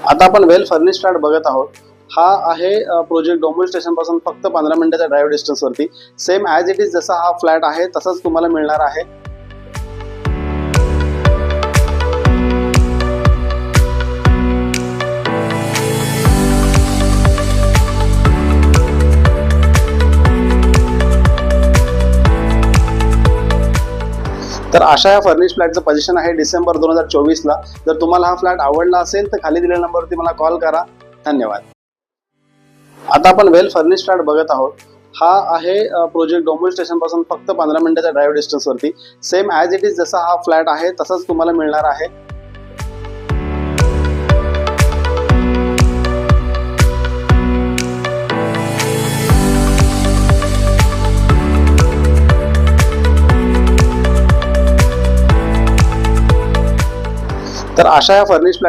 आता आपण वेल furnished flat बघत आहोत। हा आहे प्रोजेक्ट डोंबिवली स्टेशन पासून फक्त 15 मिनिटाच्या ड्राइव्ह डिस्टन्स वरती। सेम ॲज इट इज जसा हा फ्लॅट आहे तसाच तुम्हाला मिळणार आहे। तर अशा या फर्निश फ्लॅटचं पोझिशन आहे डिसेंबर 2024 ला। जर तुम्हाला हा फ्लॅट आवडला असेल तर खाली दिलेल्या नंबरवरती मला कॉल करा। धन्यवाद। आता आपण वेल फर्निश्ड फ्लॅट बघत आहोत। हा आहे प्रोजेक्ट डोंबिवली स्टेशन पासून फक्त 15 मिनिटाच्या ड्राइव्ह डिस्टन्स वरती। सेम ॲज इट इज जसा हा फ्लॅट आहे तसाच तुम्हाला मिळणार आहे। तर अशा या फर्निश